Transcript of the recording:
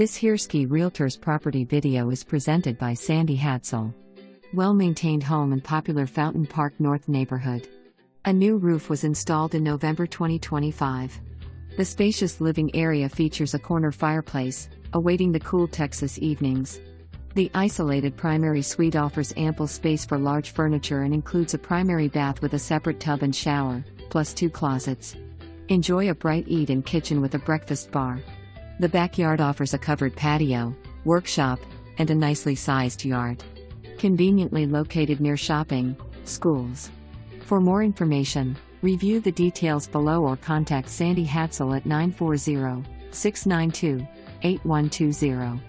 This Hirschi Realtors property video is presented by Sandie Hadsell. Well-maintained home in popular Fountain Park North neighborhood. A new roof was installed in November 2025. The spacious living area features a corner fireplace, awaiting the cool Texas evenings. The isolated primary suite offers ample space for large furniture and includes a primary bath with a separate tub and shower, plus 2 closets. Enjoy a bright eat-in kitchen with a breakfast bar. The backyard offers a covered patio, workshop, and a nicely sized yard. Conveniently located near shopping, schools. For more information, review the details below or contact Sandie Hadsell at 940-692-8120.